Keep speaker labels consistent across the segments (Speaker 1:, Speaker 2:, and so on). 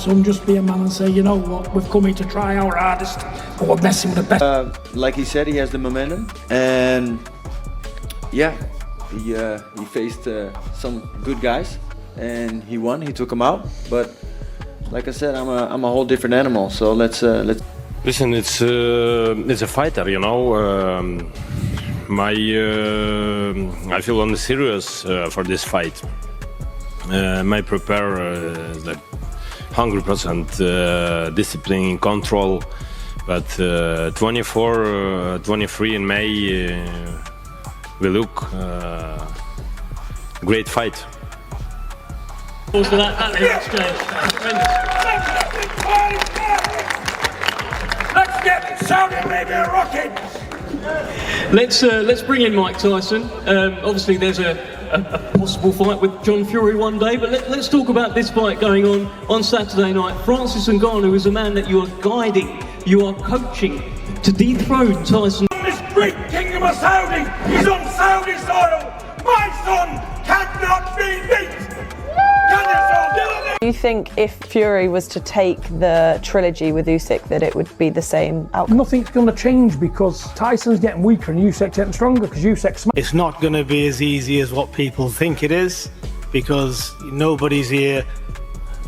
Speaker 1: Some just be a man and say, you know what, we've come here to try our hardest, but we're messing with the best.
Speaker 2: Like he said, he has the momentum, and yeah, he faced some good guys, and he won. He took them out, but like I said, I'm a whole different animal. So let's.
Speaker 3: Listen, it's a fighter, you know. I feel on serious for this fight. My prepare like 100% discipline, control, but 23 in May we look great fight.
Speaker 4: For that
Speaker 1: Let's get Saudi Arabia rocking!
Speaker 4: Let's bring in Mike Tyson. Obviously there's a possible fight with John Fury one day, but let's talk about this fight going on Saturday night. Francis Ngannou is a man that you are guiding, you are coaching to dethrone Tyson.
Speaker 1: This great kingdom of Saudi is on Saudi soil. My son cannot be beat. Can this all do it?
Speaker 5: Do you think if Fury was to take the trilogy with Usyk that it would be the same outcome?
Speaker 1: Nothing's going to change because Tyson's getting weaker and Usyk's getting stronger because Usyk's smart.
Speaker 6: It's not going to be as easy as what people think it is because nobody's here.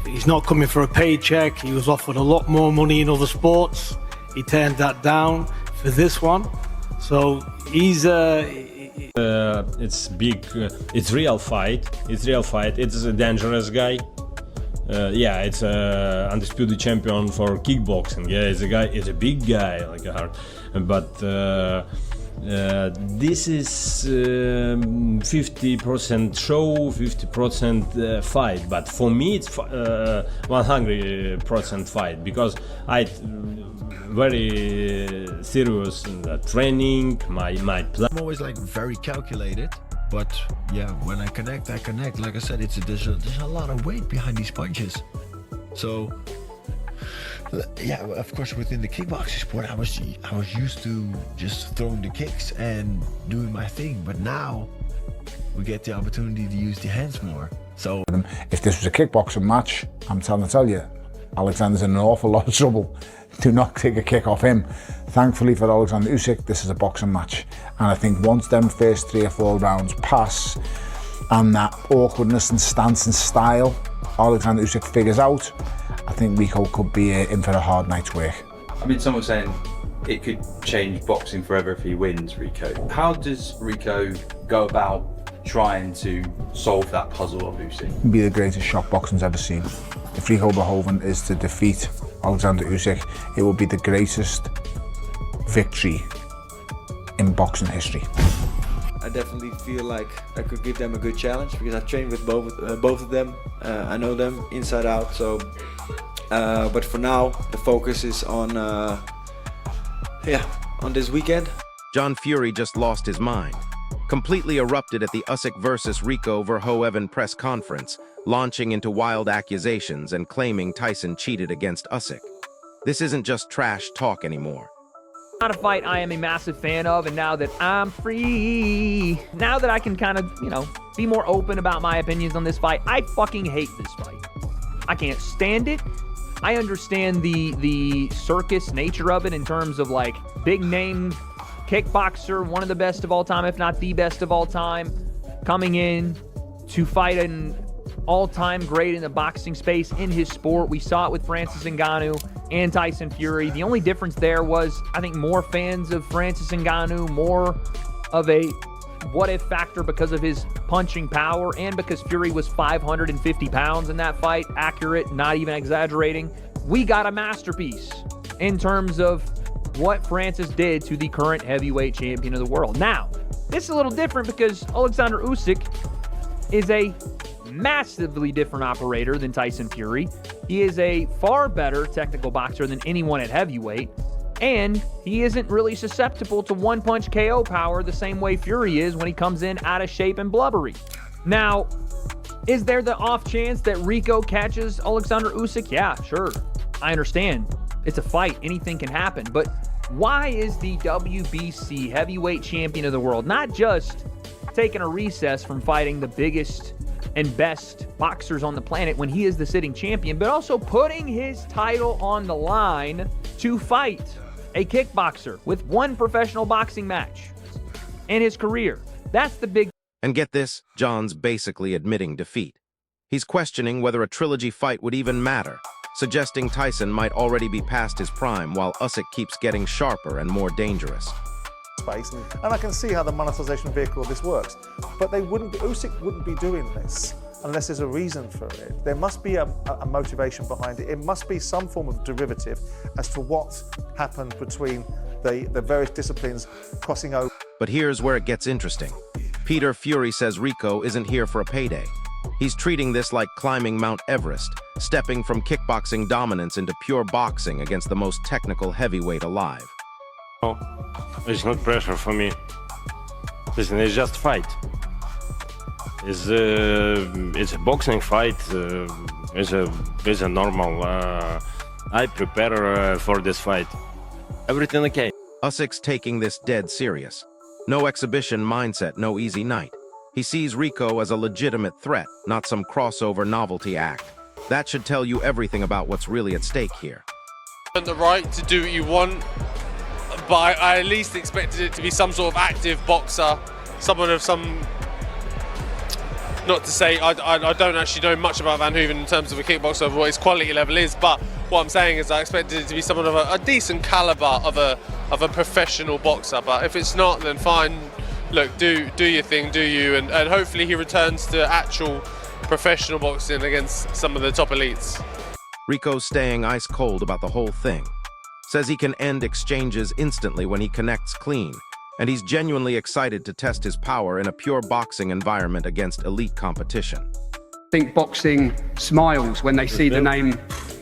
Speaker 6: He's not coming for a paycheck. He was offered a lot more money in other sports. He turned that down for this one. So he's
Speaker 7: it's big, it's real fight. It's a dangerous guy. Yeah, it's a undisputed champion for kickboxing. Yeah, it's a big guy, like a hard. But this is 50% show, 50% fight. But for me, it's 100% fight because I very serious in the training. My plan.
Speaker 8: I'm always like very calculated. But yeah, when I connect. Like I said, there's a lot of weight behind these punches. So yeah, of course, within the kickboxing sport, I was used to just throwing the kicks and doing my thing. But now we get the opportunity to use the hands more. So
Speaker 9: if this was a kickboxing match, I'm trying to tell you, Alexander's in an awful lot of trouble. Do not take a kick off him. Thankfully for Alexander Usyk, this is a boxing match. And I think once them first 3 or 4 rounds pass and that awkwardness and stance and style Alexander Usyk figures out, I think Rico could be in for a hard night's work.
Speaker 10: I mean, someone's saying it could change boxing forever if he wins, Rico. How does Rico go about trying to solve that puzzle of Usyk?
Speaker 9: It would be the greatest shock boxing's ever seen. If Rico Verhoeven is to defeat Alexander Usyk, it will be the greatest victory in boxing history.
Speaker 2: I definitely feel like I could give them a good challenge because I've trained with both of them. I know them inside out. So, but for now, the focus is on this weekend.
Speaker 11: John Fury just lost his mind, completely erupted at the Usyk versus Rico Verhoeven press conference, launching into wild accusations and claiming Tyson cheated against Usyk. This isn't just trash talk anymore.
Speaker 12: Not a fight I am a massive fan of, and now that I'm free, now that I can kind of, be more open about my opinions on this fight, I fucking hate this fight. I can't stand it. I understand the circus nature of it in terms of like big name kickboxer, one of the best of all time, if not the best of all time, coming in to fight an all-time great in the boxing space in his sport. We saw it with Francis Ngannou and Tyson Fury. The only difference there was, I think, more fans of Francis Ngannou, more of a what-if factor because of his punching power and because Fury was 550 pounds in that fight. Accurate, not even exaggerating. We got a masterpiece in terms of what Francis did to the current heavyweight champion of the world. Now, this is a little different because Alexander Usyk is a massively different operator than Tyson Fury. He is a far better technical boxer than anyone at heavyweight, and he isn't really susceptible to one-punch KO power the same way Fury is when he comes in out of shape and blubbery. Now, is there the off chance that Rico catches Alexander Usyk? Yeah, sure. I understand. It's a fight. Anything can happen. But why is the WBC heavyweight champion of the world not just taking a recess from fighting the biggest and best boxers on the planet when he is the sitting champion, but also putting his title on the line to fight a kickboxer with one professional boxing match in his career. That's the big.
Speaker 11: And get this, John's basically admitting defeat. He's questioning whether a trilogy fight would even matter, suggesting Tyson might already be past his prime while Usyk keeps getting sharper and more dangerous.
Speaker 13: Space, and I can see how the monetization vehicle of this works, but Usyk wouldn't be doing this unless there's a reason for it. There must be a motivation behind it. It must be some form of derivative as to what happened between the various disciplines crossing over.
Speaker 11: But here's where it gets interesting. Peter Fury says Rico isn't here for a payday. He's treating this like climbing Mount Everest, stepping from kickboxing dominance into pure boxing against the most technical heavyweight alive.
Speaker 3: Oh, it's not pressure for me. Listen, it's just fight. It's a boxing fight. It's a normal. I prepare for this fight. Everything okay.
Speaker 11: Usyk's taking this dead serious. No exhibition mindset, no easy night. He sees Rico as a legitimate threat, not some crossover novelty act. That should tell you everything about what's really at stake here.
Speaker 14: The right to do what you want, but I at least expected it to be some sort of active boxer, someone of some. Not to say I don't actually know much about Van Hooven in terms of a kickboxer, of what his quality level is, but what I'm saying is I expected it to be someone of a decent caliber of a professional boxer. But if it's not, then fine. Look, do your thing, do you, and hopefully he returns to actual professional boxing against some of the top elites.
Speaker 11: Rico's staying ice cold about the whole thing. Says he can end exchanges instantly when he connects clean, and he's genuinely excited to test his power in a pure boxing environment against elite competition.
Speaker 15: I think boxing smiles when they see the name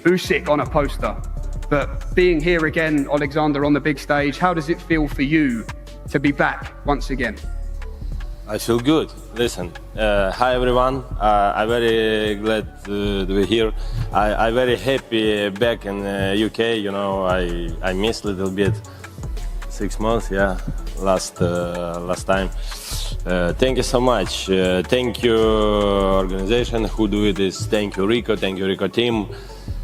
Speaker 15: Usyk on a poster. But being here again, Alexander, on the big stage, how does it feel for you to be back once again?
Speaker 3: I feel good. Listen, hi everyone. I'm very glad to be here. I'm very happy back in UK. You know, I missed a little bit. 6 months, yeah, last time. Thank you so much. Thank you, organization who do this. Thank you, Rico. Thank you, Rico team.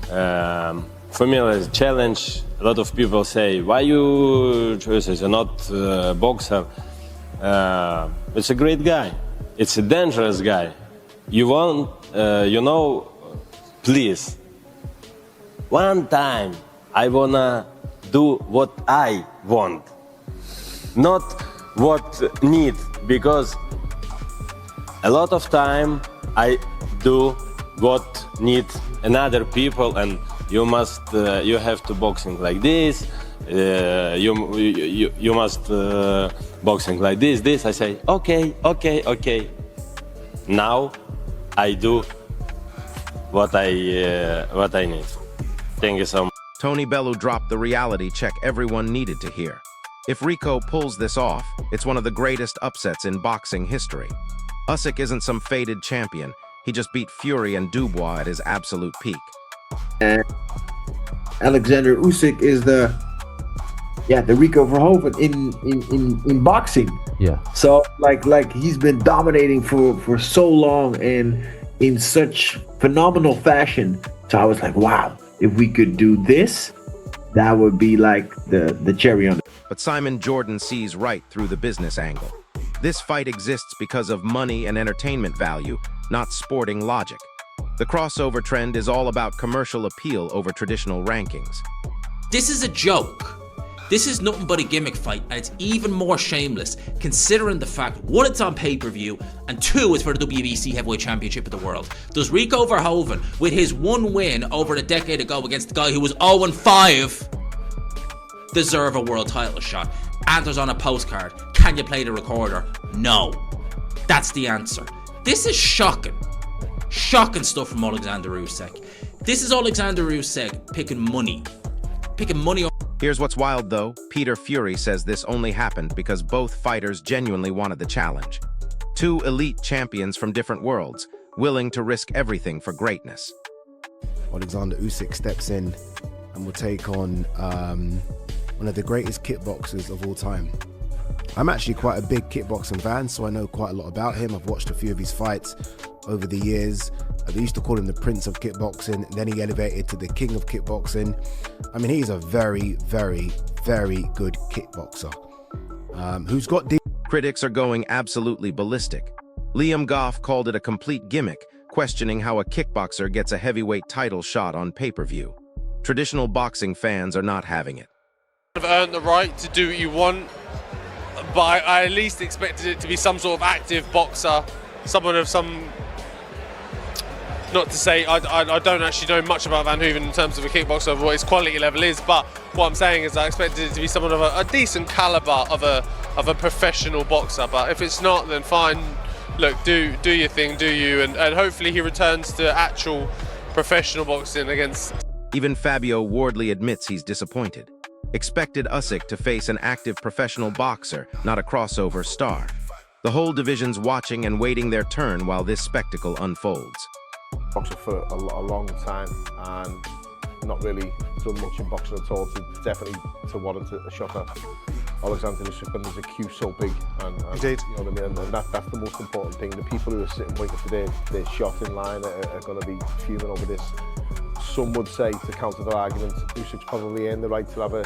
Speaker 3: For me, it's a challenge. A lot of people say, "Why you choose as a not boxer?" It's a great guy. It's a dangerous guy. You want, you know, please. One time, I wanna do what I want, not what need, because a lot of time I do what need another people, and you must you have to boxing like this, you must boxing like this. I say okay. Now I do what I need. Thank you so much.
Speaker 11: Tony Bellew dropped the reality check everyone needed to hear. If Rico pulls this off, it's one of the greatest upsets in boxing history. Usyk isn't some faded champion. He just beat Fury and Dubois at his absolute peak.
Speaker 16: And Alexander Usyk is the Rico Verhoeven in boxing.
Speaker 17: Yeah.
Speaker 16: So like he's been dominating for so long and in such phenomenal fashion. So I was like, wow, if we could do this, that would be like the cherry on it.
Speaker 11: But Simon Jordan sees right through the business angle. This fight exists because of money and entertainment value, not sporting logic. The crossover trend is all about commercial appeal over traditional rankings.
Speaker 18: This is a joke. This is nothing but a gimmick fight, and it's even more shameless considering the fact, one, it's on pay-per-view, and two, it's for the WBC Heavyweight Championship of the world. Does Rico Verhoeven, with his one win over a decade ago against the guy who was 0-5, deserve a world title shot? Answers on a postcard. Can you play the recorder? No. That's the answer. This is shocking. Shocking stuff from Alexander Usyk. This is Alexander Usyk picking money.
Speaker 11: Here's what's wild though. Peter Fury says this only happened because both fighters genuinely wanted the challenge. Two elite champions from different worlds, willing to risk everything for greatness.
Speaker 19: Alexander Usyk steps in and will take on one of the greatest kickboxers of all time. I'm actually quite a big kickboxing fan, so I know quite a lot about him. I've watched a few of his fights. over the years. They used to call him the Prince of Kickboxing. Then he elevated to the King of Kickboxing. I mean, he's a very, very, very good kickboxer. Who's got the...
Speaker 11: Critics are going absolutely ballistic. Liam Goff called it a complete gimmick, questioning how a kickboxer gets a heavyweight title shot on pay-per-view. Traditional boxing fans are not having it.
Speaker 14: You've earned the right to do what you want, but I at least expected it to be some sort of active boxer, someone of some... Not to say I don't actually know much about Van Hooven in terms of a kickboxer, of what his quality level is, but what I'm saying is I expected it to be someone of a decent caliber of a professional boxer. But if it's not, then fine. Look, do your thing, do you, and hopefully he returns to actual professional boxing against...
Speaker 11: Even Fabio Wardley admits he's disappointed. Expected Usyk to face an active professional boxer, not a crossover star. The whole division's watching and waiting their turn while this spectacle unfolds.
Speaker 17: Boxing for a long time and not really done much in boxing at all to definitely to warrant a shocker. Alexander Usyk, when there's a queue so big, and
Speaker 13: indeed,
Speaker 17: you know what I mean, and that's the most important thing. The people who are sitting waiting for their shot in line are going to be fuming over this. Some would say, to counter their argument, Usyk's probably earned the right to have a...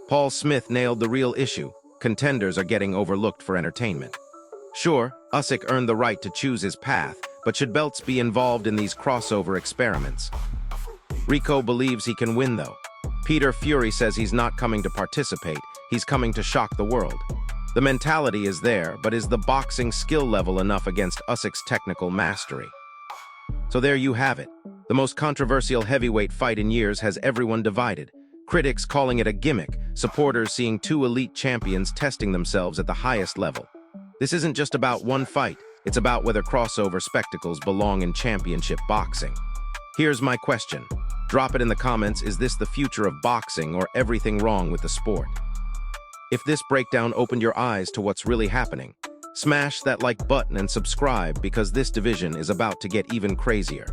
Speaker 11: Paul Smith nailed the real issue. Contenders are getting overlooked for entertainment. Sure, Usyk earned the right to choose his path, but should belts be involved in these crossover experiments? Rico believes he can win, though. Peter Fury says he's not coming to participate, he's coming to shock the world. The mentality is there, but is the boxing skill level enough against Usyk's technical mastery? So there you have it. The most controversial heavyweight fight in years has everyone divided. Critics calling it a gimmick, supporters seeing two elite champions testing themselves at the highest level. This isn't just about one fight, it's about whether crossover spectacles belong in championship boxing. Here's my question. Drop it in the comments, is this the future of boxing or everything wrong with the sport? If this breakdown opened your eyes to what's really happening, smash that like button and subscribe because this division is about to get even crazier.